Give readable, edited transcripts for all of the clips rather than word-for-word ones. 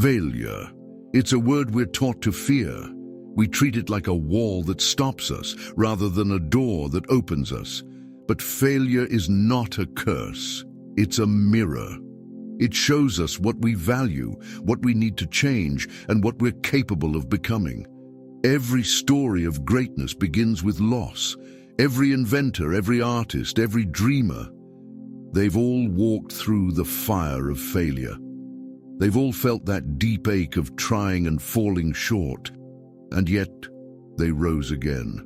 Failure. It's a word we're taught to fear. We treat it like a wall that stops us, rather than a door that opens us. But failure is not a curse. It's a mirror. It shows us what we value, what we need to change, and what we're capable of becoming. Every story of greatness begins with loss. Every inventor, every artist, every dreamer, they've all walked through the fire of failure. They've all felt that deep ache of trying and falling short. And yet, they rose again,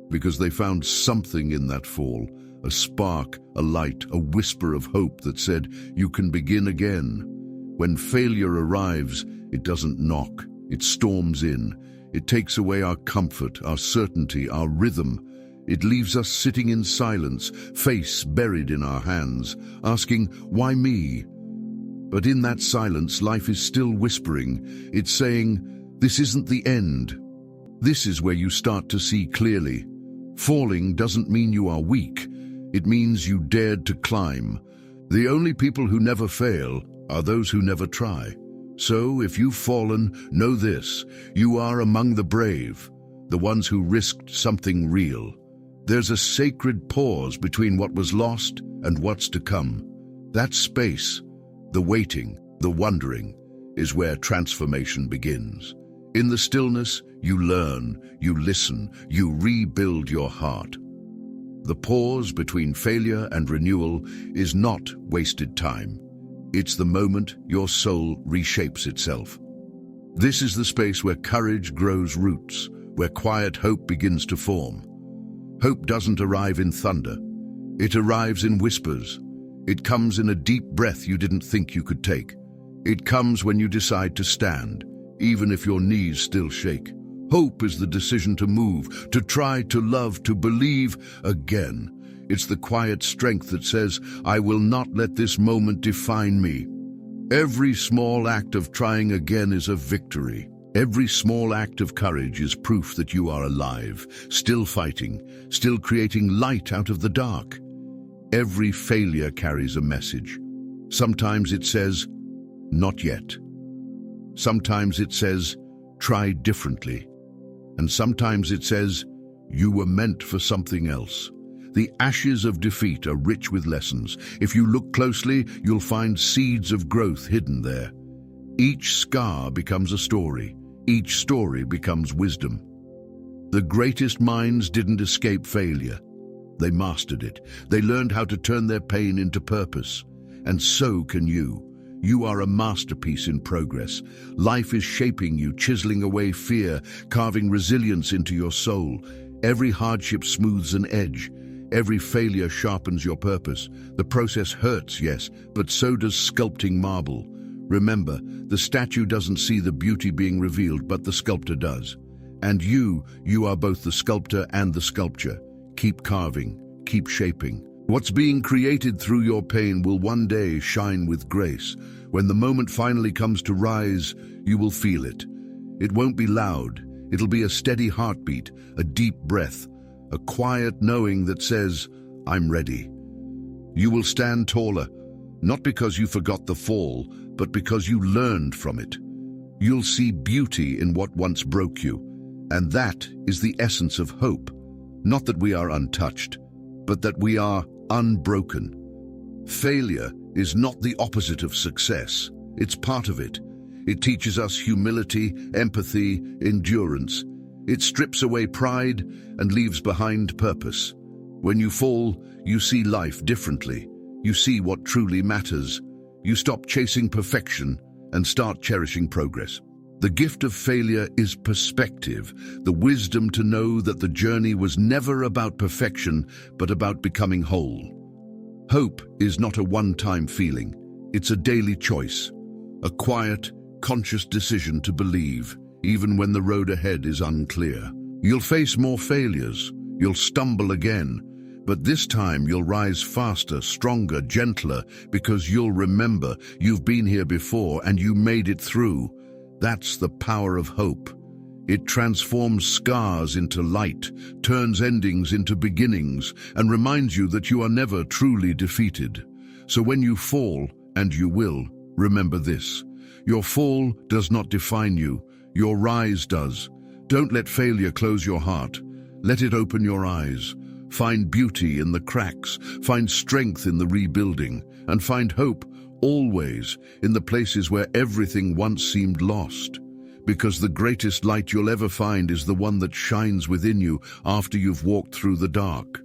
because they found something in that fall, a spark, a light, a whisper of hope that said, you can begin again. When failure arrives, it doesn't knock, it storms in. It takes away our comfort, our certainty, our rhythm. It leaves us sitting in silence, face buried in our hands, asking, why me? But in that silence, life is still whispering. It's saying, this isn't the end. This is where you start to see clearly. Falling doesn't mean you are weak. It means you dared to climb. The only people who never fail are those who never try. So if you've fallen, know this: you are among the brave, the ones who risked something real. There's a sacred pause between what was lost and what's to come. That space, the waiting, the wondering, is where transformation begins. In the stillness, you learn, you listen, you rebuild your heart. The pause between failure and renewal is not wasted time. It's the moment your soul reshapes itself. This is the space where courage grows roots, where quiet hope begins to form. Hope doesn't arrive in thunder. It arrives in whispers. It comes in a deep breath you didn't think you could take. It comes when you decide to stand, even if your knees still shake. Hope is the decision to move, to try, to love, to believe again. It's the quiet strength that says, I will not let this moment define me. Every small act of trying again is a victory. Every small act of courage is proof that you are alive, still fighting, still creating light out of the dark. Every failure carries a message. Sometimes it says, not yet. Sometimes it says, try differently. And sometimes it says, you were meant for something else. The ashes of defeat are rich with lessons. If you look closely, you'll find seeds of growth hidden there. Each scar becomes a story. Each story becomes wisdom. The greatest minds didn't escape failure. They mastered it. They learned how to turn their pain into purpose. And so can you. You are a masterpiece in progress. Life is shaping you, chiseling away fear, carving resilience into your soul. Every hardship smooths an edge. Every failure sharpens your purpose. The process hurts, yes, but so does sculpting marble. Remember, the statue doesn't see the beauty being revealed, but the sculptor does. And you are both the sculptor and the sculpture. Keep carving, keep shaping. What's being created through your pain will one day shine with grace. When the moment finally comes to rise, you will feel it. It won't be loud. It'll be a steady heartbeat, a deep breath, a quiet knowing that says, I'm ready. You will stand taller, not because you forgot the fall, but because you learned from it. You'll see beauty in what once broke you, and that is the essence of hope. Not that we are untouched, but that we are unbroken. Failure is not the opposite of success. It's part of it. It teaches us humility, empathy, endurance. It strips away pride and leaves behind purpose. When you fall, you see life differently. You see what truly matters. You stop chasing perfection and start cherishing progress. The gift of failure is perspective, the wisdom to know that the journey was never about perfection, but about becoming whole. Hope is not a one-time feeling. It's a daily choice, a quiet, conscious decision to believe, even when the road ahead is unclear. You'll face more failures, you'll stumble again, but this time you'll rise faster, stronger, gentler, because you'll remember you've been here before and you made it through. That's the power of hope. It transforms scars into light, turns endings into beginnings, and reminds you that you are never truly defeated. So when you fall, and you will, remember this: Your fall does not define you. Your rise does. Don't let failure close your heart. Let it open your eyes. Find beauty in the cracks, find strength in the rebuilding, and find hope, always, in the places where everything once seemed lost. Because the greatest light you'll ever find is the one that shines within you after you've walked through the dark.